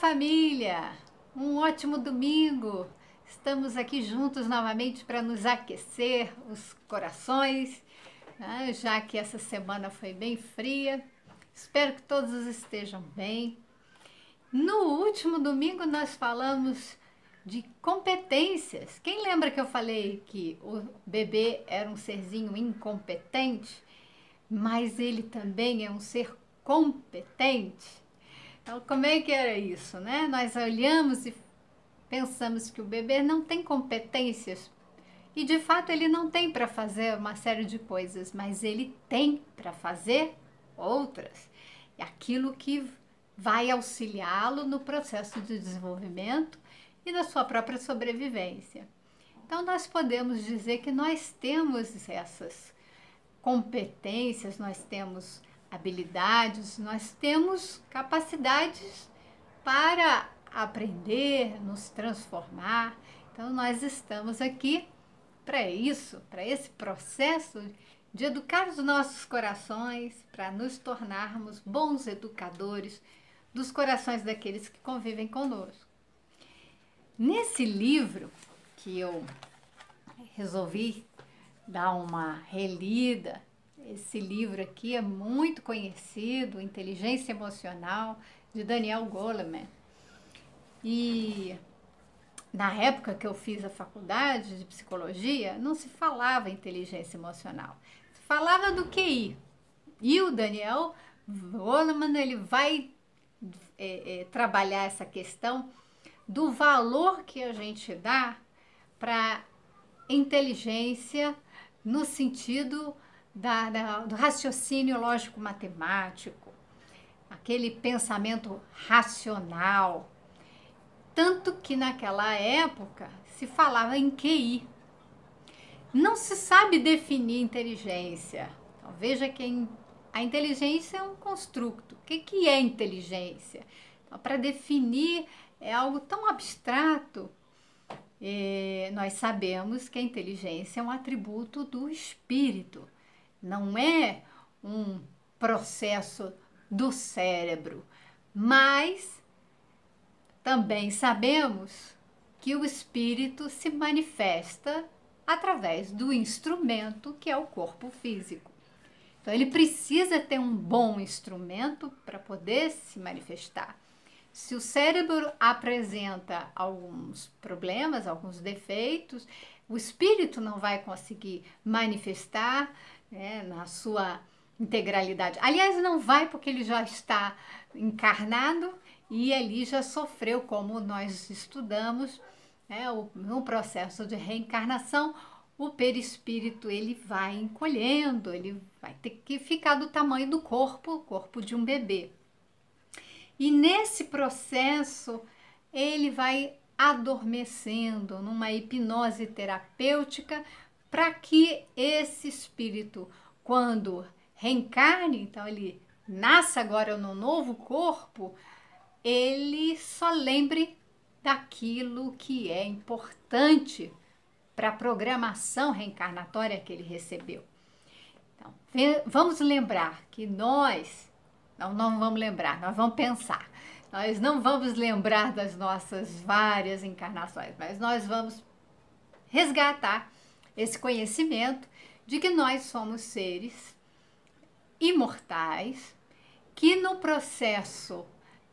família! Um ótimo domingo! Estamos aqui juntos novamente para nos aquecer os corações, né? Já que essa semana foi bem fria. Espero que todos estejam bem. No último domingo nós falamos de competências. Quem lembra que eu falei que o bebê era um serzinho incompetente, mas ele também é um ser competente? Então, como é que era isso, né? Nós olhamos e pensamos que o bebê não tem competências e de fato ele não tem para fazer uma série de coisas, mas ele tem para fazer outras. E aquilo que vai auxiliá-lo no processo de desenvolvimento e na sua própria sobrevivência. Então, nós podemos dizer que nós temos essas competências, nós temos habilidades, nós temos capacidades para aprender, nos transformar. Então, nós estamos aqui para isso, para esse processo de educar os nossos corações, para nos tornarmos bons educadores dos corações daqueles que convivem conosco. Nesse livro que eu resolvi dar uma relida, esse livro aqui é muito conhecido, Inteligência Emocional, de Daniel Goleman. E na época que eu fiz a faculdade de psicologia, não se falava inteligência emocional, se falava do QI. E o Daniel Goleman, ele vai trabalhar essa questão do valor que a gente dá para inteligência no sentido do raciocínio lógico-matemático, aquele pensamento racional. Tanto que naquela época se falava em QI. Não se sabe definir inteligência. Então, veja que a inteligência é um construto. O que é inteligência? Então, para definir é algo tão abstrato. Nós sabemos que a inteligência é um atributo do espírito, não é um processo do cérebro, mas também sabemos que o espírito se manifesta através do instrumento que é o corpo físico. Então, ele precisa ter um bom instrumento para poder se manifestar. Se o cérebro apresenta alguns problemas, alguns defeitos, o espírito não vai conseguir manifestar, né, na sua integralidade. Aliás, não vai, porque ele já está encarnado e ali já sofreu, como nós estudamos, né, no processo de reencarnação, o perispírito ele vai encolhendo, ele vai ter que ficar do tamanho do corpo, o corpo de um bebê. E nesse processo, ele vai adormecendo numa hipnose terapêutica para que esse espírito, quando reencarne, então ele nasce agora no novo corpo, ele só lembre daquilo que é importante para a programação reencarnatória que ele recebeu. Então, vamos lembrar que nós não vamos lembrar, nós vamos pensar. Nós não vamos lembrar das nossas várias encarnações, mas nós vamos resgatar esse conhecimento de que nós somos seres imortais, que no processo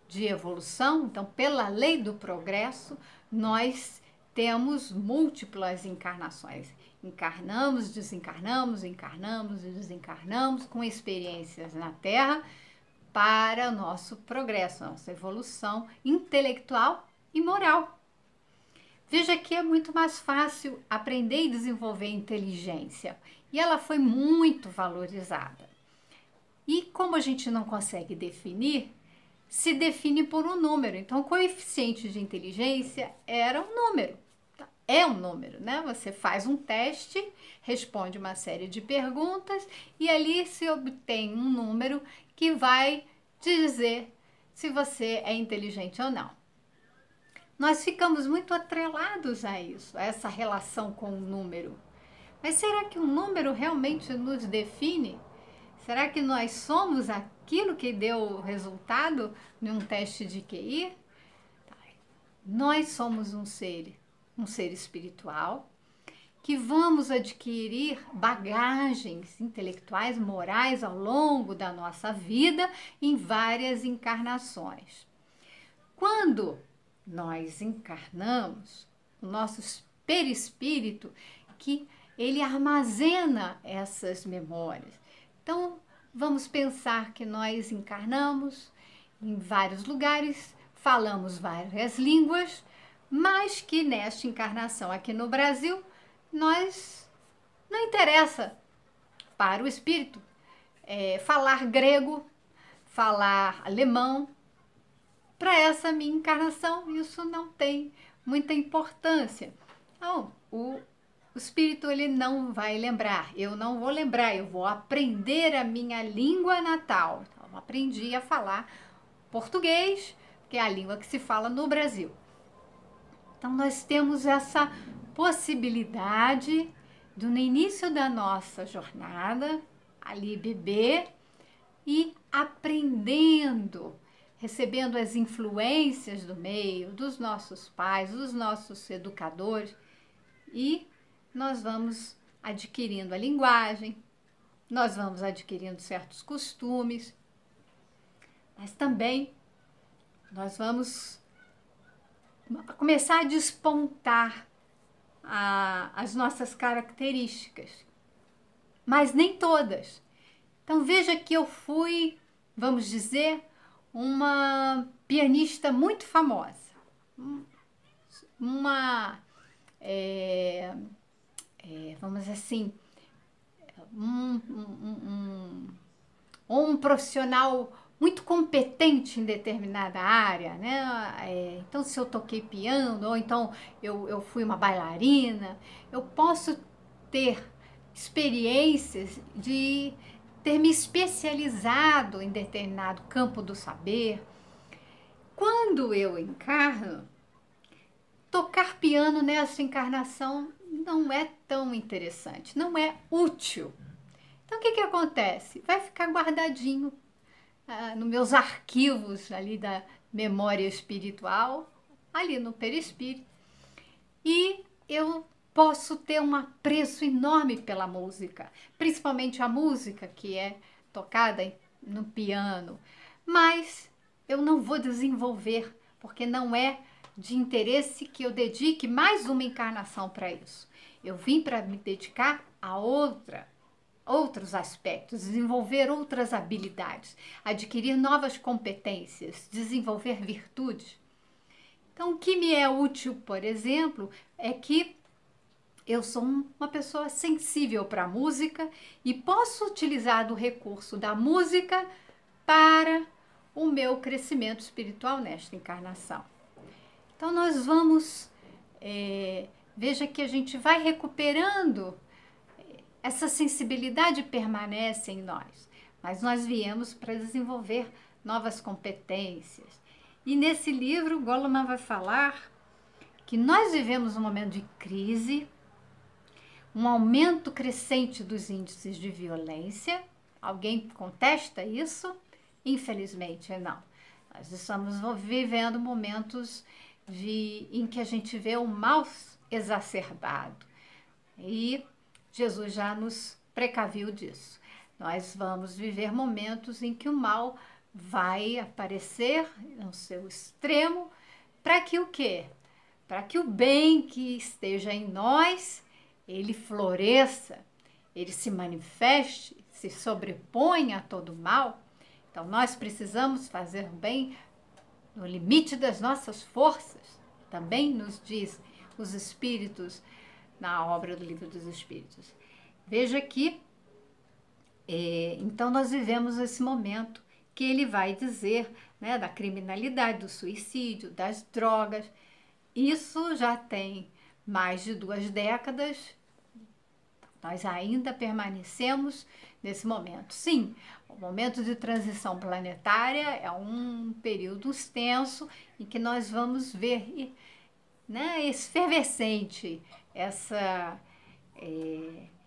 de evolução, então pela lei do progresso, nós temos múltiplas encarnações. Encarnamos, desencarnamos, encarnamos e desencarnamos com experiências na Terra, para o nosso progresso, nossa evolução intelectual e moral. Veja que é muito mais fácil aprender e desenvolver inteligência, e ela foi muito valorizada. E como a gente não consegue definir, se define por um número. Então, o coeficiente de inteligência era um número. É um número, né? Você faz um teste, responde uma série de perguntas e ali se obtém um número que vai dizer se você é inteligente ou não. Nós ficamos muito atrelados a isso, a essa relação com o número. Mas será que o número realmente nos define? Será que nós somos aquilo que deu o resultado num teste de QI? Nós somos um ser espiritual, que vamos adquirir bagagens intelectuais, morais ao longo da nossa vida em várias encarnações. Quando nós encarnamos, o nosso perispírito, que ele armazena essas memórias. Então, vamos pensar que nós encarnamos em vários lugares, falamos várias línguas, mas que nesta encarnação aqui no Brasil, nós não interessa para o espírito falar grego, falar alemão. Para essa minha encarnação, isso não tem muita importância. Então, o espírito ele não vai lembrar, eu não vou lembrar, eu vou aprender a minha língua natal. Então, eu aprendi a falar português, que é a língua que se fala no Brasil. Então, nós temos essa possibilidade de, no início da nossa jornada, ali bebê e aprendendo, recebendo as influências do meio, dos nossos pais, dos nossos educadores, e nós vamos adquirindo a linguagem, nós vamos adquirindo certos costumes, mas também nós vamos começar a despontar as nossas características, mas nem todas. Então veja que eu fui, vamos dizer, uma pianista muito famosa, vamos dizer assim, um profissional muito competente em determinada área, né? Então, se eu toquei piano, ou então eu fui uma bailarina, eu posso ter experiências de ter me especializado em determinado campo do saber. Quando eu encarno, tocar piano nessa encarnação não é tão interessante, não é útil. Então, o que acontece? Vai ficar guardadinho nos meus arquivos ali da memória espiritual, ali no perispírito, e eu posso ter um apreço enorme pela música, principalmente a música que é tocada no piano, mas eu não vou desenvolver, porque não é de interesse que eu dedique mais uma encarnação para isso. Eu vim para me dedicar a outros aspectos, desenvolver outras habilidades, adquirir novas competências, desenvolver virtudes. Então, o que me é útil, por exemplo, é que eu sou uma pessoa sensível para a música e posso utilizar do recurso da música para o meu crescimento espiritual nesta encarnação. Então, nós vamos, veja que a gente vai recuperando. Essa sensibilidade permanece em nós, mas nós viemos para desenvolver novas competências. E nesse livro, Goleman vai falar que nós vivemos um momento de crise, um aumento crescente dos índices de violência. Alguém contesta isso? Infelizmente, não. Nós estamos vivendo momentos em que a gente vê o mal exacerbado. E Jesus já nos precaviu disso. Nós vamos viver momentos em que o mal vai aparecer no seu extremo, para que o quê? Para que o bem que esteja em nós, ele floresça, ele se manifeste, se sobreponha a todo o mal. Então, nós precisamos fazer o bem no limite das nossas forças. Também nos diz os Espíritos na obra do Livro dos Espíritos. Veja que, então, nós vivemos esse momento que ele vai dizer, né, da criminalidade, do suicídio, das drogas. Isso já tem mais de 2 décadas. Nós ainda permanecemos nesse momento. Sim, o momento de transição planetária é um período extenso em que nós vamos ver, né, efervescente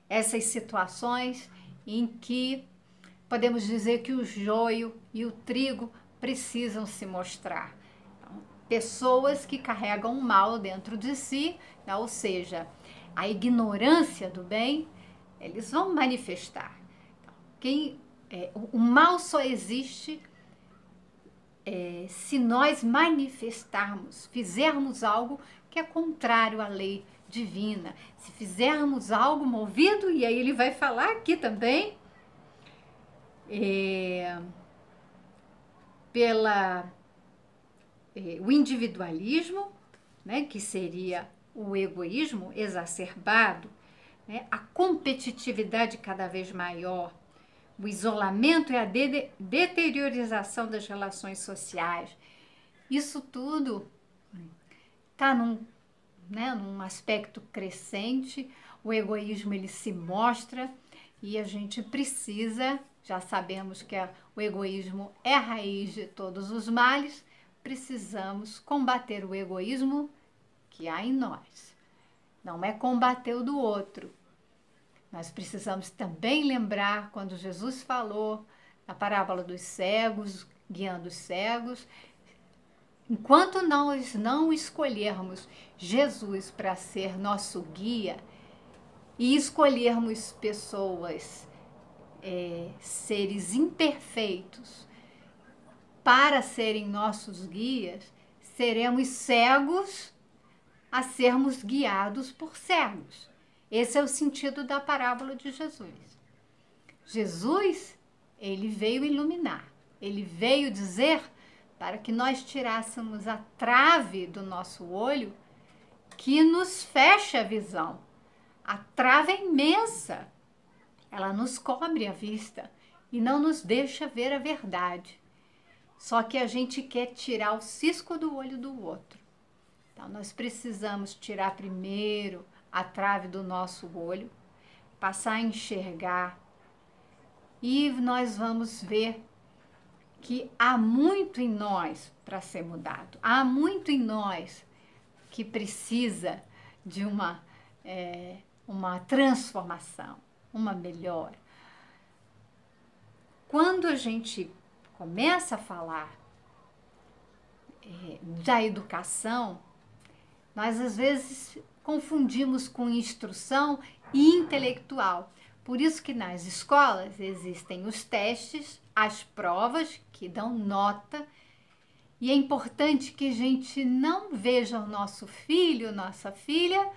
essas situações em que podemos dizer que o joio e o trigo precisam se mostrar. Então, pessoas que carregam o mal dentro de si, né? Ou seja, a ignorância do bem, eles vão manifestar. O mal só existe se nós manifestarmos, fizermos algo que é contrário à lei divina, se fizermos algo movido, e aí ele vai falar aqui também, o individualismo, né, que seria o egoísmo exacerbado, né, a competitividade cada vez maior, o isolamento e a deteriorização das relações sociais. Isso tudo está num aspecto crescente, o egoísmo ele se mostra e a gente precisa, já sabemos que o egoísmo é a raiz de todos os males, precisamos combater o egoísmo que há em nós. Não é combater o do outro. Nós precisamos também lembrar quando Jesus falou na parábola dos cegos, guiando os cegos. Enquanto nós não escolhermos Jesus para ser nosso guia e escolhermos pessoas, seres imperfeitos, para serem nossos guias, seremos cegos a sermos guiados por cegos. Esse é o sentido da parábola de Jesus. Jesus, ele veio iluminar, ele veio dizer para que nós tirássemos a trave do nosso olho que nos fecha a visão. A trave é imensa, ela nos cobre a vista e não nos deixa ver a verdade. Só que a gente quer tirar o cisco do olho do outro. Então, nós precisamos tirar primeiro a trave do nosso olho, passar a enxergar, e nós vamos ver que há muito em nós para ser mudado, há muito em nós que precisa de uma transformação, uma melhora. Quando a gente começa a falar da educação, nós às vezes confundimos com instrução e intelectual. Por isso que nas escolas existem os testes, as provas que dão nota, e é importante que a gente não veja o nosso filho, nossa filha,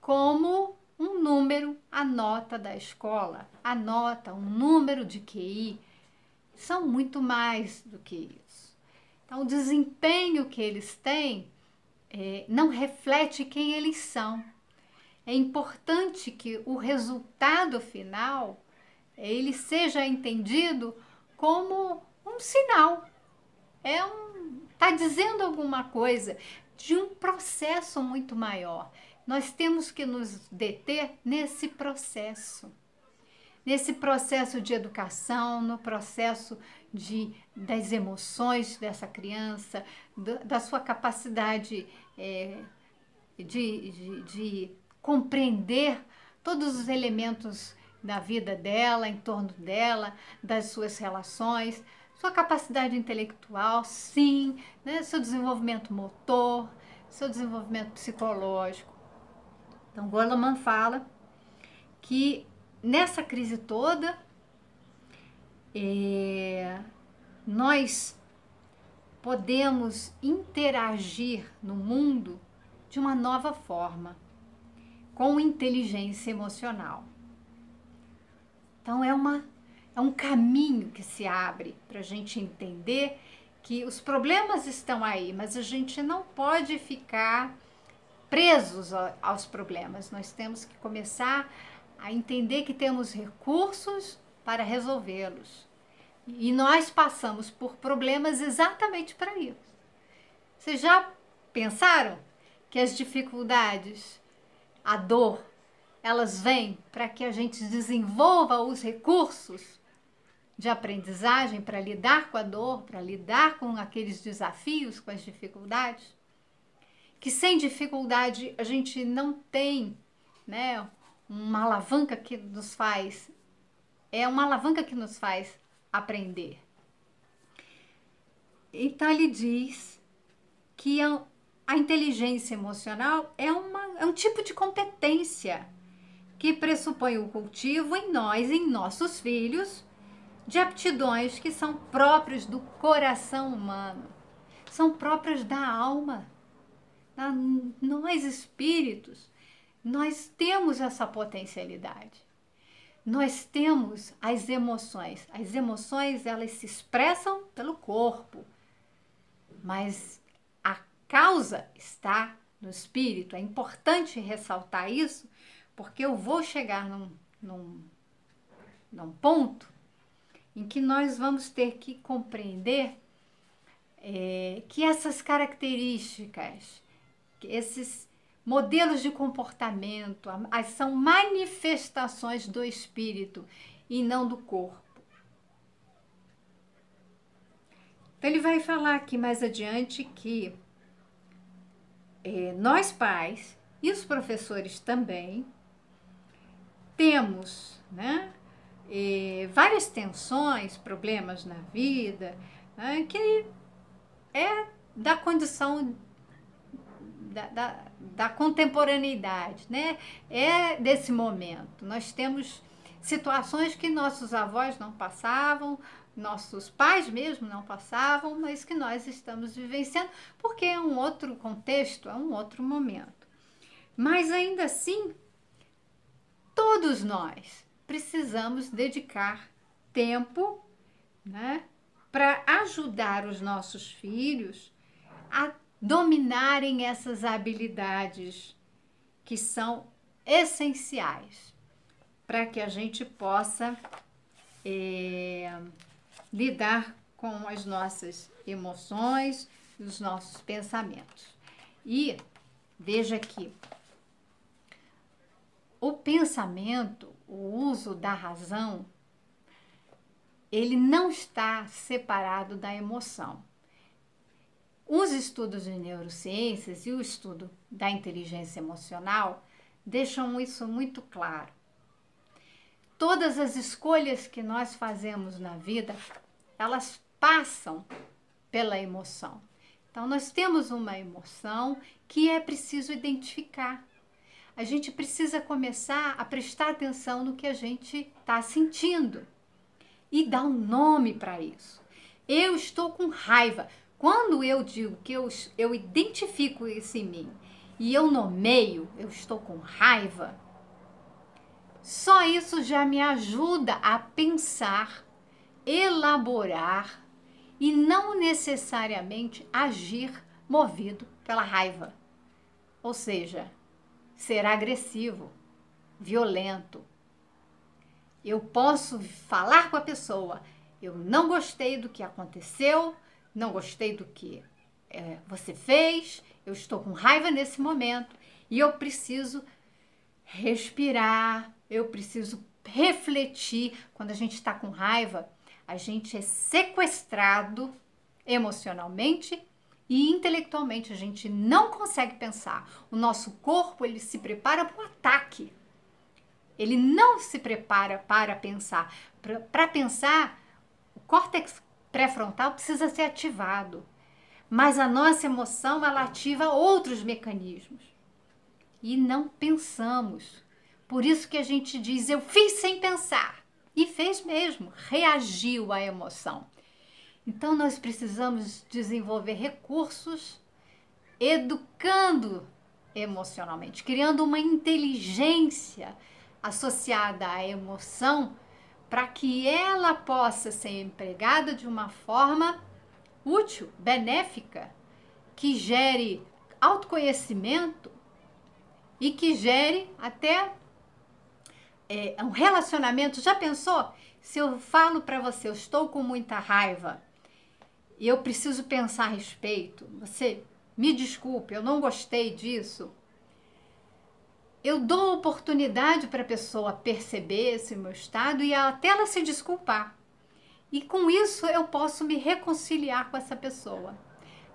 como um número, a nota da escola, a nota, um número de QI. São muito mais do que isso. Então, o desempenho que eles têm não reflete quem eles são. É importante que o resultado final ele seja entendido como um sinal. Está dizendo alguma coisa de um processo muito maior. Nós temos que nos deter nesse processo de educação, no processo das emoções dessa criança, da sua capacidade de compreender todos os elementos da vida dela, em torno dela, das suas relações, sua capacidade intelectual, sim, né? Seu desenvolvimento motor, seu desenvolvimento psicológico. Então, Goleman fala que nessa crise toda, nós podemos interagir no mundo de uma nova forma, com inteligência emocional. Então, é um caminho que se abre para a gente entender que os problemas estão aí, mas a gente não pode ficar presos aos problemas. Nós temos que começar a entender que temos recursos para resolvê-los. E nós passamos por problemas exatamente para isso. Vocês já pensaram que as dificuldades, a dor, elas vêm para que a gente desenvolva os recursos de aprendizagem para lidar com a dor, para lidar com aqueles desafios, com as dificuldades? Que sem dificuldade a gente não tem, né, uma alavanca que nos faz, aprender. Então ele diz que a inteligência emocional é um tipo de competência que pressupõe o cultivo em nós, em nossos filhos, de aptidões que são próprias do coração humano, são próprias da alma. Nós espíritos, nós temos essa potencialidade. Nós temos as emoções. As emoções, elas se expressam pelo corpo, mas a causa está no espírito. É importante ressaltar isso, porque eu vou chegar num ponto em que nós vamos ter que compreender que essas características, esses modelos de comportamento, são manifestações do espírito e não do corpo. Então ele vai falar aqui mais adiante que nós pais e os professores também temos, né, várias tensões, problemas na vida, né, que é da condição da contemporaneidade, né? É desse momento. Nós temos situações que nossos avós não passavam, nossos pais mesmo não passavam, mas que nós estamos vivenciando, porque é um outro contexto, é um outro momento. Mas ainda assim, todos nós precisamos dedicar tempo, né, para ajudar os nossos filhos a dominarem essas habilidades que são essenciais para que a gente possa lidar com as nossas emoções e os nossos pensamentos. E veja aqui, o pensamento, o uso da razão, ele não está separado da emoção. Os estudos de neurociências e o estudo da inteligência emocional deixam isso muito claro. Todas as escolhas que nós fazemos na vida, elas passam pela emoção. Então, nós temos uma emoção que é preciso identificar. A gente precisa começar a prestar atenção no que a gente está sentindo e dar um nome para isso. Eu estou com raiva. Quando eu digo que eu identifico isso em mim e eu nomeio, eu estou com raiva, só isso já me ajuda a pensar, elaborar e não necessariamente agir movido pela raiva. Ou seja, ser agressivo, violento. Eu posso falar com a pessoa, eu não gostei do que aconteceu, não gostei do que você fez, eu estou com raiva nesse momento e eu preciso respirar, eu preciso refletir. Quando a gente está com raiva, a gente é sequestrado emocionalmente e intelectualmente, a gente não consegue pensar. O nosso corpo, ele se prepara para o ataque. Ele não se prepara para pensar. Para pensar, o córtex pré-frontal precisa ser ativado. Mas a nossa emoção, ela ativa outros mecanismos. E não pensamos. Por isso que a gente diz, eu fiz sem pensar. E fez mesmo, reagiu à emoção. Então, nós precisamos desenvolver recursos educando emocionalmente, criando uma inteligência associada à emoção para que ela possa ser empregada de uma forma útil, benéfica, que gere autoconhecimento e que gere até um relacionamento. Já pensou? Se eu falo para você, eu estou com muita raiva e eu preciso pensar a respeito, você me desculpe, eu não gostei disso. Eu dou oportunidade para a pessoa perceber esse meu estado e até ela se desculpar. E com isso eu posso me reconciliar com essa pessoa.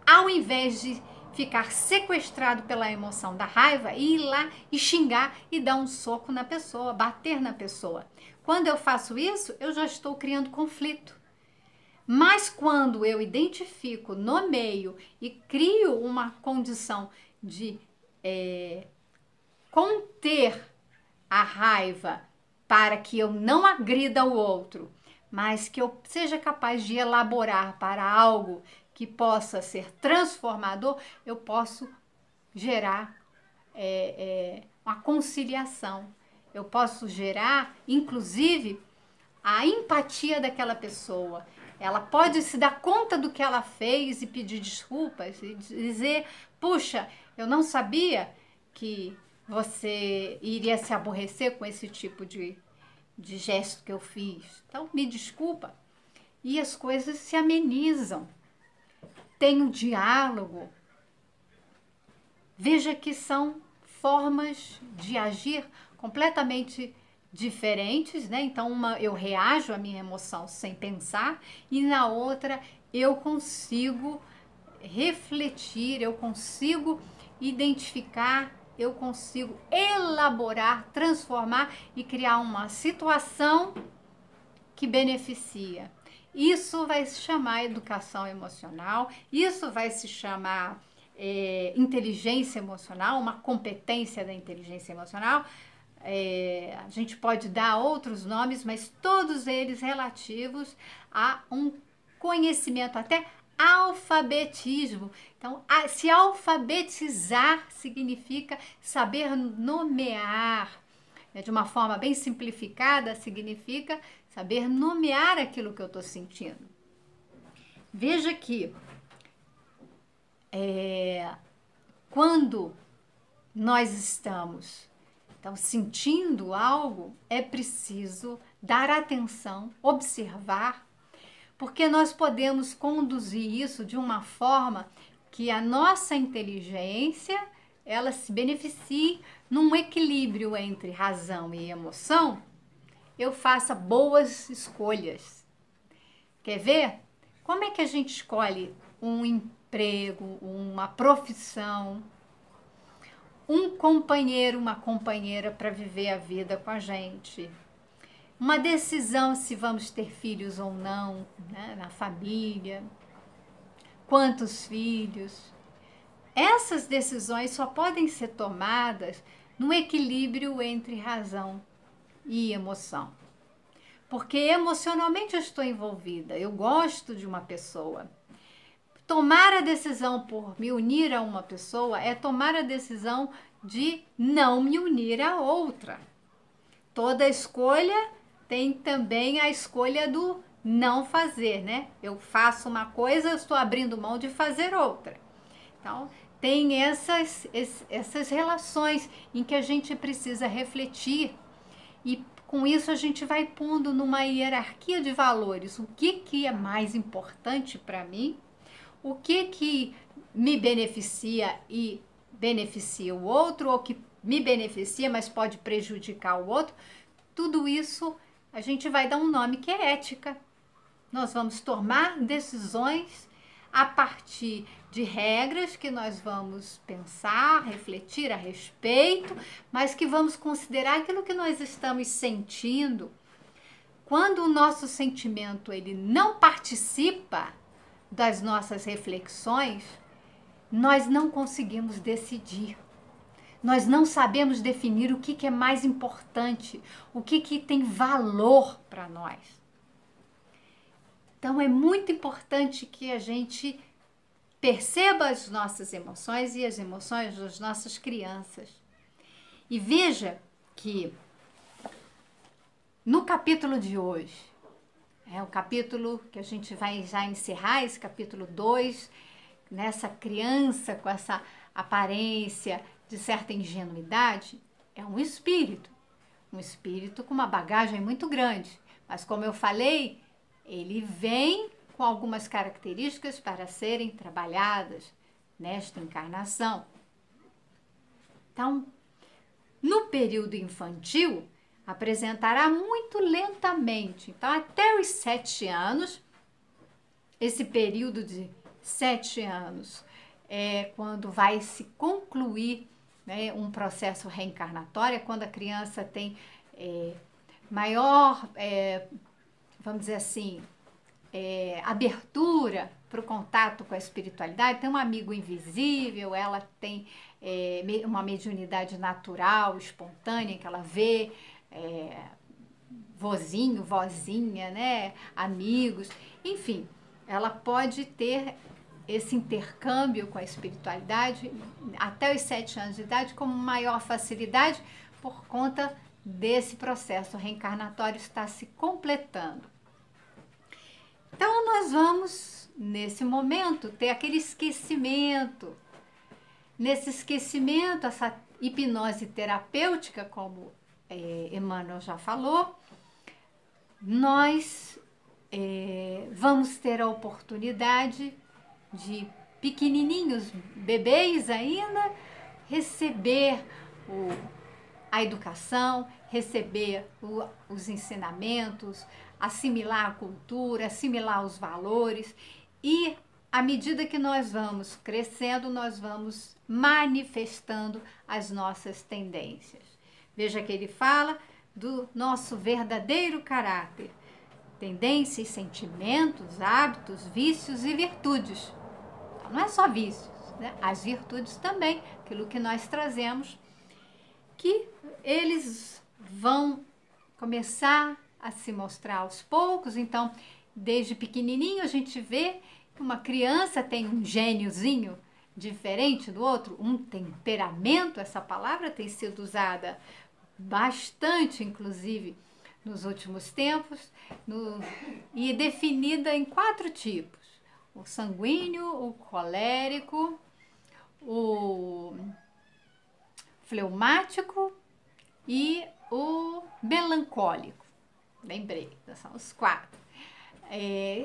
Ao invés de ficar sequestrado pela emoção da raiva e ir lá e xingar e dar um soco na pessoa, bater na pessoa. Quando eu faço isso, eu já estou criando conflito. Mas quando eu identifico, nomeio e crio uma condição de conter a raiva para que eu não agrida o outro, mas que eu seja capaz de elaborar para algo que possa ser transformador, eu posso gerar uma conciliação. Eu posso gerar, inclusive, a empatia daquela pessoa. Ela pode se dar conta do que ela fez e pedir desculpas e dizer: puxa, eu não sabia que você iria se aborrecer com esse tipo de gesto que eu fiz. Então, me desculpa. E as coisas se amenizam. Tem um diálogo. Veja que são formas de agir completamente diferentes, né? Então, uma eu reajo à minha emoção sem pensar e na outra eu consigo refletir, eu consigo identificar, eu consigo elaborar, transformar e criar uma situação que beneficia. Isso vai se chamar educação emocional, isso vai se chamar inteligência emocional, uma competência da inteligência emocional. A gente pode dar outros nomes, mas todos eles relativos a um conhecimento, até alfabetismo. Então, se alfabetizar significa saber nomear. De uma forma bem simplificada, significa saber nomear aquilo que eu estou sentindo. Veja que quando nós estamos sentindo algo, é preciso dar atenção, observar, porque nós podemos conduzir isso de uma forma que a nossa inteligência ela se beneficie num equilíbrio entre razão e emoção, eu faça boas escolhas. Quer ver? Como é que a gente escolhe um emprego, uma profissão, um companheiro, uma companheira para viver a vida com a gente? Uma decisão se vamos ter filhos ou não, né, na família, quantos filhos. Essas decisões só podem ser tomadas num equilíbrio entre razão e emoção. Porque emocionalmente eu estou envolvida, eu gosto de uma pessoa. Tomar a decisão por me unir a uma pessoa é tomar a decisão de não me unir a outra. Toda escolha tem também a escolha do não fazer, né? Eu faço uma coisa, eu estou abrindo mão de fazer outra. Então, tem essas relações em que a gente precisa refletir e com isso a gente vai pondo numa hierarquia de valores o que é mais importante para mim, o que me beneficia e beneficia o outro, ou que me beneficia, mas pode prejudicar o outro. Tudo isso a gente vai dar um nome que é ética. Nós vamos tomar decisões a partir de regras que nós vamos pensar, refletir a respeito, mas que vamos considerar aquilo que nós estamos sentindo. Quando o nosso sentimento ele não participa das nossas reflexões, nós não conseguimos decidir. Nós não sabemos definir o que é mais importante, o que tem valor para nós. Então, é muito importante que a gente perceba as nossas emoções e as emoções das nossas crianças. E veja que no capítulo de hoje, o capítulo que a gente vai já encerrar, esse capítulo 2, nessa criança com essa aparência de certa ingenuidade, é um espírito com uma bagagem muito grande. Mas como eu falei, ele vem com algumas características para serem trabalhadas nesta encarnação. Então, no período infantil, apresentará muito lentamente. Então, até os 7 anos, esse período de 7 anos é quando vai se concluir, né, um processo reencarnatório, quando a criança tem maior, vamos dizer assim, abertura para o contato com a espiritualidade, tem um amigo invisível, ela tem uma mediunidade natural, espontânea, que ela vê vozinho, vozinha, né? Amigos, enfim, ela pode ter esse intercâmbio com a espiritualidade até os 7 anos de idade com maior facilidade por conta desse processo reencarnatório estar se completando. Então, nós vamos, nesse momento, ter aquele esquecimento. Nesse esquecimento, essa hipnose terapêutica, como Emmanuel já falou, nós vamos ter a oportunidade de pequenininhos, bebês ainda, receber a educação, receber os ensinamentos, assimilar a cultura, assimilar os valores e, à medida que nós vamos crescendo, nós vamos manifestando as nossas tendências. Veja que ele fala do nosso verdadeiro caráter, tendências, sentimentos, hábitos, vícios e virtudes. Então, não é só vícios, né? As virtudes também, aquilo que nós trazemos, que eles vão começar a se mostrar aos poucos. Então, desde pequenininho a gente vê que uma criança tem um gêniozinho diferente do outro, um temperamento. Essa palavra tem sido usada bastante, inclusive, nos últimos tempos, e definida em 4 tipos: o sanguíneo, o colérico, o fleumático e o melancólico. Lembrei, são os 4.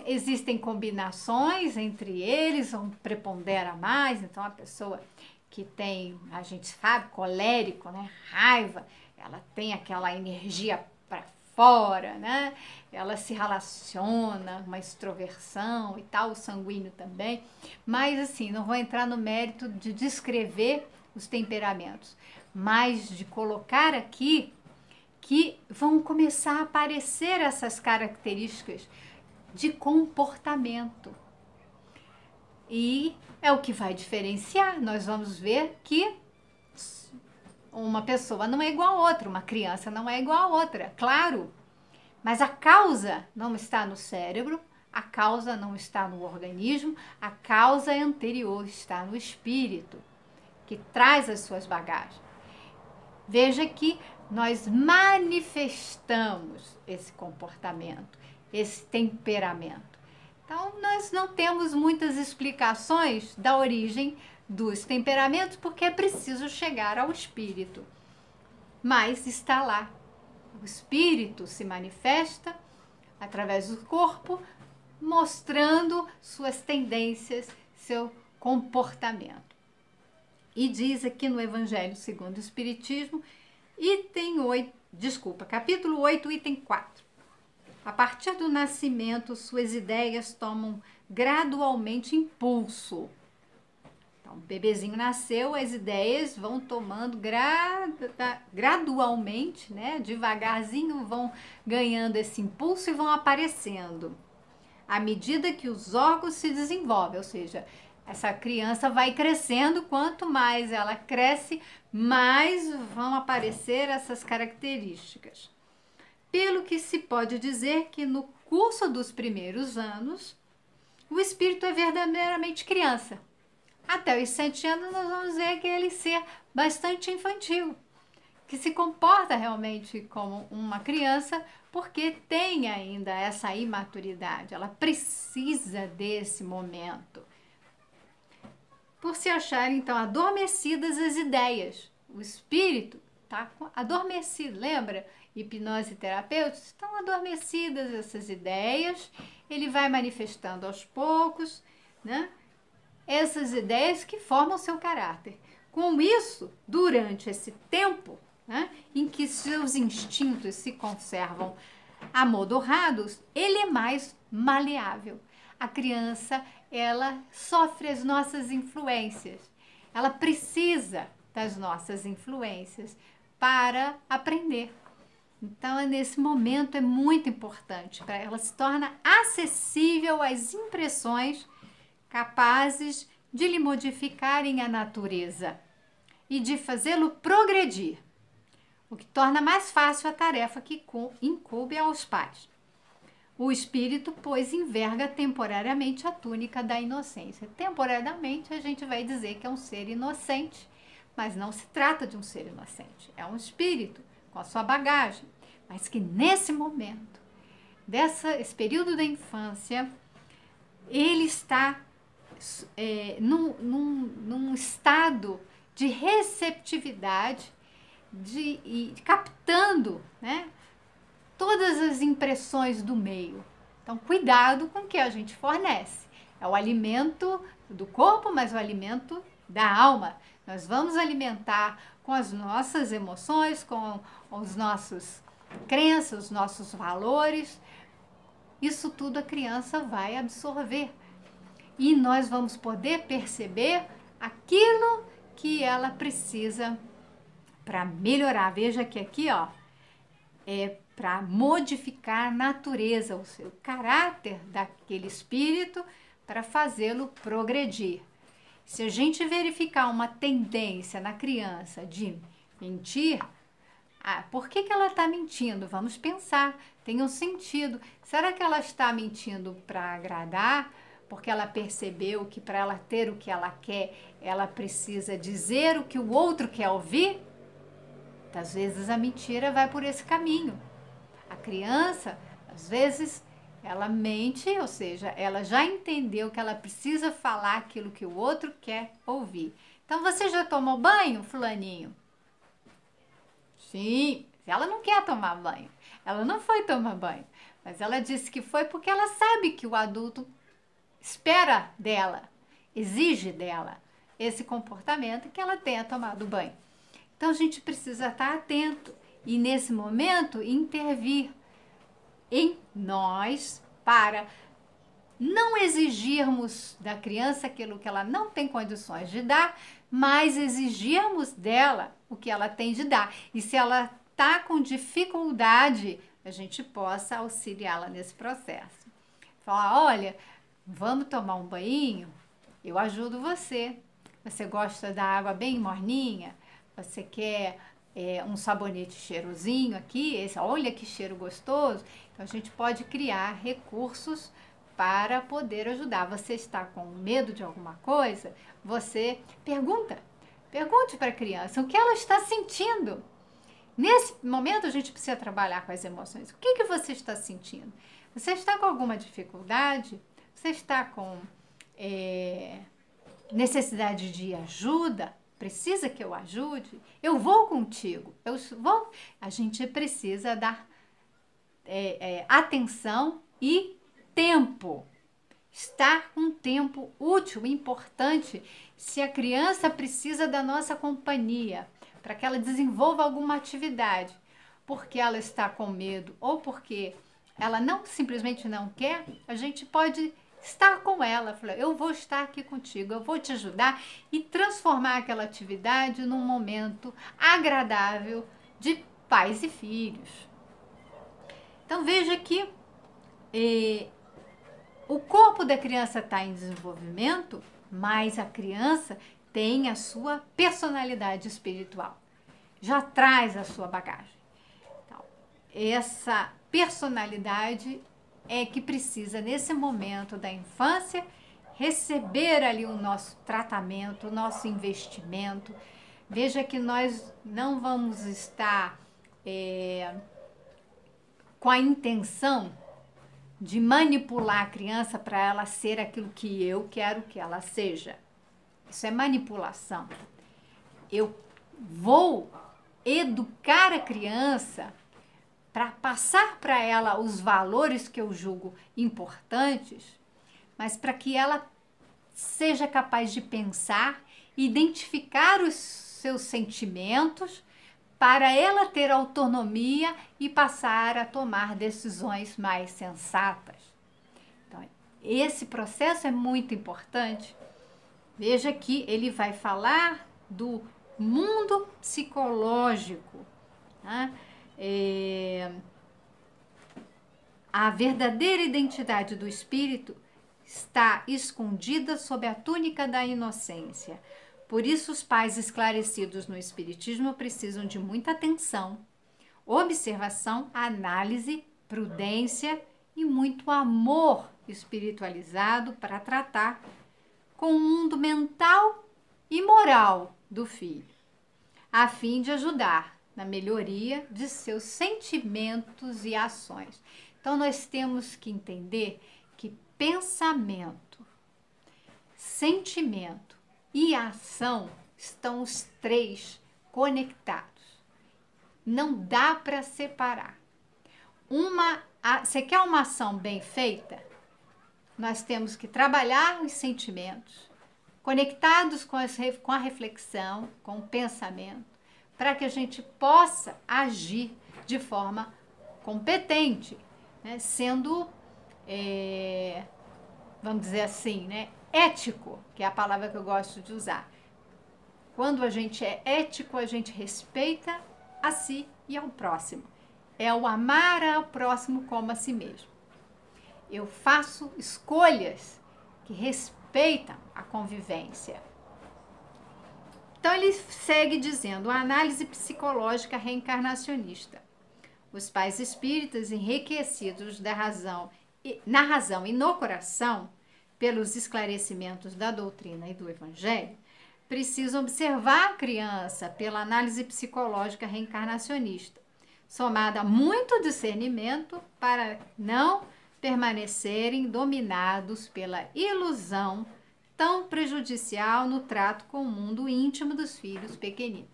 Existem combinações entre eles, um prepondera mais, então a pessoa que tem, a gente sabe, colérico, né, raiva, ela tem aquela energia para fora, né? Ela se relaciona, uma extroversão e tal, o sanguíneo também. Mas assim, não vou entrar no mérito de descrever os temperamentos, mas de colocar aqui que vão começar a aparecer essas características de comportamento. E é o que vai diferenciar. Nós vamos ver que uma pessoa não é igual a outra, uma criança não é igual a outra, claro. Mas a causa não está no cérebro, a causa não está no organismo, a causa anterior está no espírito, que traz as suas bagagens. Veja que nós manifestamos esse comportamento, esse temperamento. Então, nós não temos muitas explicações da origem dos temperamentos, porque é preciso chegar ao espírito. Mas está lá. O espírito se manifesta através do corpo, mostrando suas tendências, seu comportamento. E diz aqui no Evangelho segundo o Espiritismo, capítulo 8, item 4. A partir do nascimento, suas ideias tomam gradualmente impulso. Então, o bebezinho nasceu, as ideias vão tomando gradualmente, né? Devagarzinho vão ganhando esse impulso e vão aparecendo. À medida que os órgãos se desenvolvem, ou seja, essa criança vai crescendo, quanto mais ela cresce, mais vão aparecer essas características. Pelo que se pode dizer que no curso dos primeiros anos, o espírito é verdadeiramente criança. Até os 7 anos nós vamos ver aquele ser bastante infantil, que se comporta realmente como uma criança, porque tem ainda essa imaturidade, ela precisa desse momento. Por se acharem, então, adormecidas as ideias. O espírito está adormecido, lembra? Hipnose terapêutica, estão adormecidas essas ideias, ele vai manifestando aos poucos, né? Essas ideias que formam o seu caráter. Com isso, durante esse tempo, né, em que seus instintos se conservam amodorrados, ele é mais maleável. A criança, ela sofre as nossas influências. Ela precisa das nossas influências para aprender. Então, nesse momento é muito importante, para ela se torna acessível às impressões capazes de lhe modificarem a natureza e de fazê-lo progredir, o que torna mais fácil a tarefa que incumbe aos pais. O espírito, pois, enverga temporariamente a túnica da inocência. Temporariamente, a gente vai dizer que é um ser inocente, mas não se trata de um ser inocente. É um espírito com a sua bagagem, mas que nesse momento, esse período da infância, ele está num estado de receptividade, e captando, né, todas as impressões do meio. Então, cuidado com o que a gente fornece. É o alimento do corpo, mas o alimento da alma. Nós vamos alimentar com as nossas emoções, com os nossos crenças, os nossos valores. Isso tudo a criança vai absorver. E nós vamos poder perceber aquilo que ela precisa para melhorar. Veja que aqui, ó, é para modificar a natureza, o seu caráter daquele espírito, para fazê-lo progredir. Se a gente verificar uma tendência na criança de mentir, por que ela está mentindo? Vamos pensar, tem um sentido. Será que ela está mentindo para agradar? Porque ela percebeu que para ela ter o que ela quer, ela precisa dizer o que o outro quer ouvir? Às vezes a mentira vai por esse caminho. A criança, às vezes, ela mente, ou seja, ela já entendeu que ela precisa falar aquilo que o outro quer ouvir. Então, você já tomou banho, fulaninho? Sim, ela não quer tomar banho. Ela não foi tomar banho, mas ela disse que foi porque ela sabe que o adulto espera dela, exige dela esse comportamento, que ela tenha tomado banho. Então, a gente precisa estar atento e, nesse momento, intervir em nós para não exigirmos da criança aquilo que ela não tem condições de dar, mas exigirmos dela o que ela tem de dar. E se ela está com dificuldade, a gente possa auxiliá-la nesse processo. Falar, olha, vamos tomar um banho? Eu ajudo você. Você gosta da água bem morninha? Você quer um sabonete cheirosinho aqui? Olha que cheiro gostoso. Então, a gente pode criar recursos para poder ajudar. Você está com medo de alguma coisa? Você pergunte para a criança o que ela está sentindo. Nesse momento, a gente precisa trabalhar com as emoções. O que você está sentindo? Você está com alguma dificuldade? Você está com necessidade de ajuda? Precisa que eu ajude? Eu vou contigo. A gente precisa dar atenção e tempo. Estar com tempo útil, importante. Se a criança precisa da nossa companhia para que ela desenvolva alguma atividade, porque ela está com medo ou porque ela simplesmente não quer, a gente pode estar com ela, falar, eu vou estar aqui contigo, eu vou te ajudar e transformar aquela atividade num momento agradável de pais e filhos. Então veja que o corpo da criança está em desenvolvimento, mas a criança tem a sua personalidade espiritual, já traz a sua bagagem. Então, essa personalidade é que precisa, nesse momento da infância, receber ali o nosso tratamento, o nosso investimento. Veja que nós não vamos estar com a intenção de manipular a criança para ela ser aquilo que eu quero que ela seja. Isso é manipulação. Eu vou educar a criança para passar para ela os valores que eu julgo importantes, mas para que ela seja capaz de pensar, identificar os seus sentimentos, para ela ter autonomia e passar a tomar decisões mais sensatas. Então, esse processo é muito importante. Veja que ele vai falar do mundo psicológico, né? A verdadeira identidade do espírito está escondida sob a túnica da inocência. Por isso, os pais esclarecidos no espiritismo precisam de muita atenção, observação, análise, prudência e muito amor espiritualizado para tratar com o mundo mental e moral do filho, a fim de ajudar na melhoria de seus sentimentos e ações. Então, nós temos que entender que pensamento, sentimento e ação estão os três conectados. Não dá para separar. Você quer uma ação bem feita? Nós temos que trabalhar os sentimentos, conectados com a reflexão, com o pensamento, para que a gente possa agir de forma competente, né? Sendo, vamos dizer assim, né? Ético, que é a palavra que eu gosto de usar. Quando a gente é ético, a gente respeita a si e ao próximo. É o amar ao próximo como a si mesmo. Eu faço escolhas que respeitam a convivência. Então ele segue dizendo, a análise psicológica reencarnacionista. Os pais espíritas enriquecidos na razão e no coração, pelos esclarecimentos da doutrina e do evangelho, precisam observar a criança pela análise psicológica reencarnacionista, somada a muito discernimento para não permanecerem dominados pela ilusão tão prejudicial no trato com o mundo íntimo dos filhos pequeninos.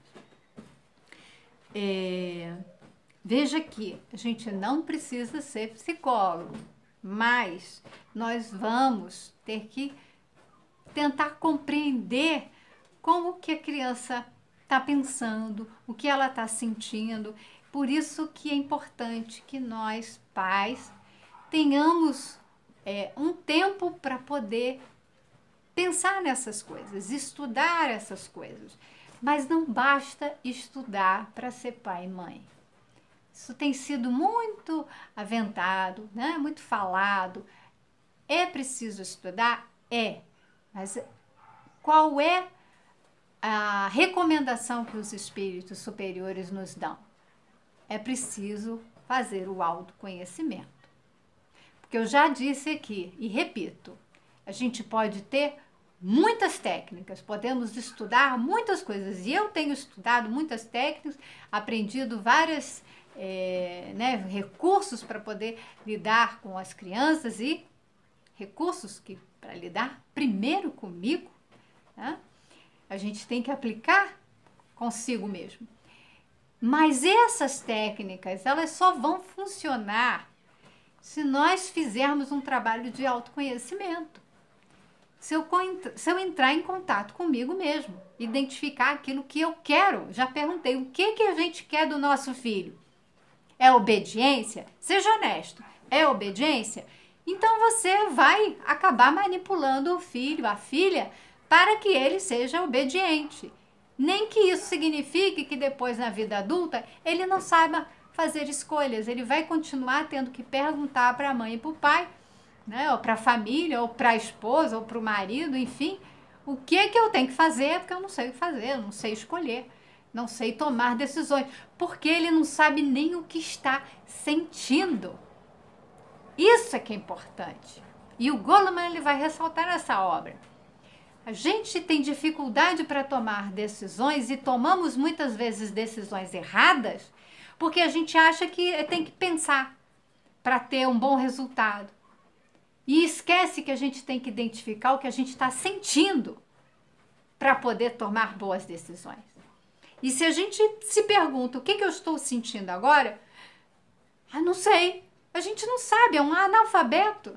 Veja que a gente não precisa ser psicólogo, mas nós vamos ter que tentar compreender como que a criança está pensando, o que ela está sentindo. Por isso que é importante que nós, pais, tenhamos um tempo para poder pensar nessas coisas, estudar essas coisas. Mas não basta estudar para ser pai e mãe. Isso tem sido muito aventado, né? Muito falado. É preciso estudar? É. Mas qual é a recomendação que os espíritos superiores nos dão? É preciso fazer o autoconhecimento. Porque eu já disse aqui e repito, a gente pode ter muitas técnicas, podemos estudar muitas coisas. E eu tenho estudado muitas técnicas, aprendido vários recursos para poder lidar com as crianças e recursos que para lidar primeiro comigo, né? A gente tem que aplicar consigo mesmo. Mas essas técnicas, elas só vão funcionar se nós fizermos um trabalho de autoconhecimento. Se eu entrar em contato comigo mesmo, identificar aquilo que eu quero. Já perguntei, o que a gente quer do nosso filho? É obediência? Seja honesto. É obediência? Então você vai acabar manipulando o filho, a filha, para que ele seja obediente. Nem que isso signifique que depois na vida adulta ele não saiba fazer escolhas. Ele vai continuar tendo que perguntar para a mãe e para o pai, né? Ou para a família, ou para a esposa, ou para o marido, enfim, o que eu tenho que fazer, porque eu não sei o que fazer, eu não sei escolher, não sei tomar decisões, porque ele não sabe nem o que está sentindo. Isso é que é importante. E o Goleman ele vai ressaltar nessa obra. A gente tem dificuldade para tomar decisões e tomamos muitas vezes decisões erradas porque a gente acha que tem que pensar para ter um bom resultado. E esquece que a gente tem que identificar o que a gente está sentindo para poder tomar boas decisões. E se a gente se pergunta o que eu estou sentindo agora, não sei. A gente não sabe, é um analfabeto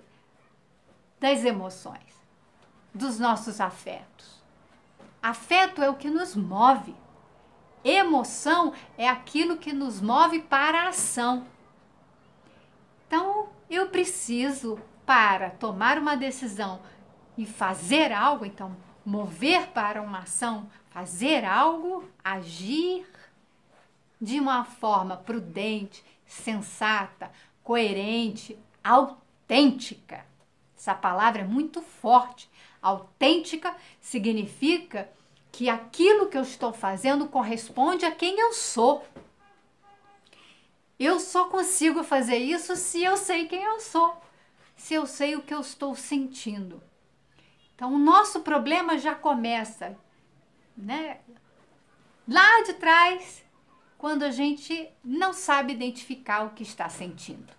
das emoções, dos nossos afetos. Afeto é o que nos move. Emoção é aquilo que nos move para a ação. Então, eu preciso, para tomar uma decisão e fazer algo, então, mover para uma ação, fazer algo, agir, de uma forma prudente, sensata, coerente, autêntica. Essa palavra é muito forte. Autêntica significa que aquilo que eu estou fazendo corresponde a quem eu sou. Eu só consigo fazer isso se eu sei quem eu sou, se eu sei o que eu estou sentindo. Então, o nosso problema já começa, né, lá de trás, quando a gente não sabe identificar o que está sentindo.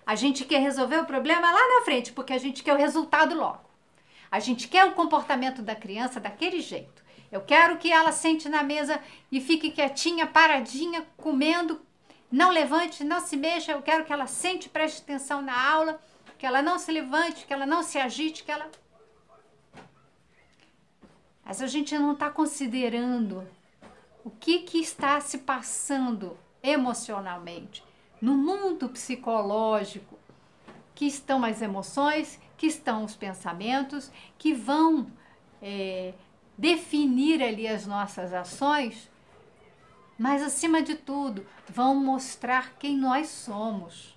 A gente quer resolver o problema lá na frente, porque a gente quer o resultado logo. A gente quer o comportamento da criança daquele jeito. Eu quero que ela sente na mesa e fique quietinha, paradinha, comendo, não levante, não se mexa. Eu quero que ela sente, preste atenção na aula, que ela não se levante, que ela não se agite, que ela... Mas a gente não está considerando o que está se passando emocionalmente, no mundo psicológico, que estão as emoções, que estão os pensamentos, que vão definir ali as nossas ações, mas acima de tudo, vão mostrar quem nós somos.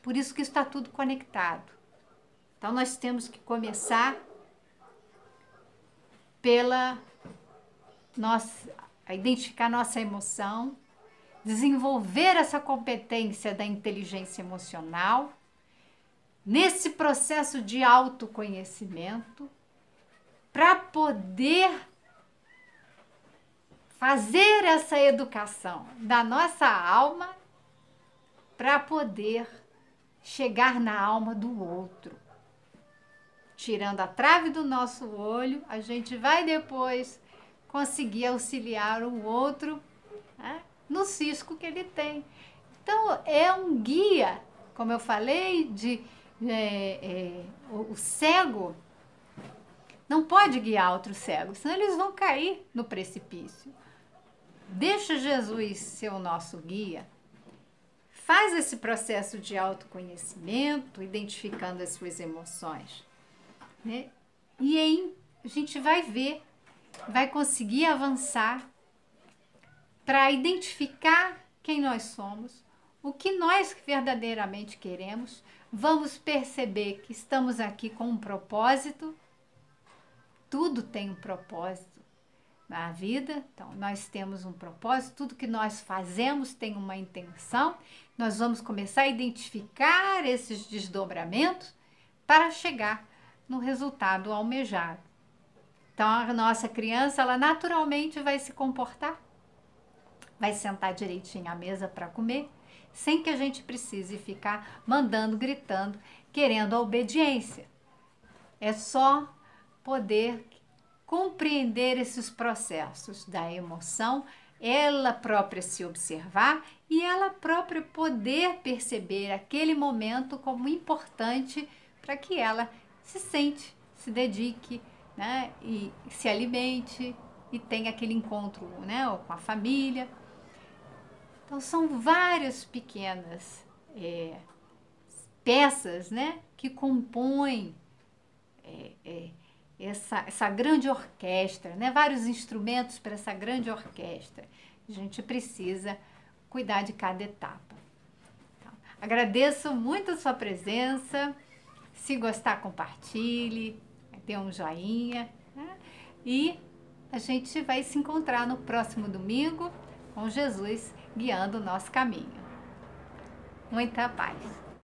Por isso que está tudo conectado. Então nós temos que começar pela a identificar nossa emoção, desenvolver essa competência da inteligência emocional, nesse processo de autoconhecimento, para poder fazer essa educação da nossa alma, para poder chegar na alma do outro. Tirando a trave do nosso olho, a gente vai depois conseguir auxiliar o outro, né, no cisco que ele tem. Então, é um guia, como eu falei, o cego não pode guiar outro cego, senão eles vão cair no precipício. Deixa Jesus ser o nosso guia, faz esse processo de autoconhecimento, identificando as suas emoções, né? E aí a gente vai ver, vai conseguir avançar para identificar quem nós somos, o que nós verdadeiramente queremos. Vamos perceber que estamos aqui com um propósito. Tudo tem um propósito na vida. Então, nós temos um propósito. Tudo que nós fazemos tem uma intenção. Nós vamos começar a identificar esses desdobramentos para chegar no resultado almejado. Então, a nossa criança, ela naturalmente vai se comportar, vai sentar direitinho à mesa para comer, sem que a gente precise ficar mandando, gritando, querendo a obediência. É só poder compreender esses processos da emoção, ela própria se observar e ela própria poder perceber aquele momento como importante para que ela se sente, se dedique, né, e se alimente e tenha aquele encontro, né, com a família. Então, são várias pequenas peças, né, que compõem essa grande orquestra, né, vários instrumentos para essa grande orquestra. A gente precisa cuidar de cada etapa. Então, agradeço muito a sua presença. Se gostar, compartilhe, dê um joinha, né? E a gente vai se encontrar no próximo domingo com Jesus guiando o nosso caminho. Muita paz!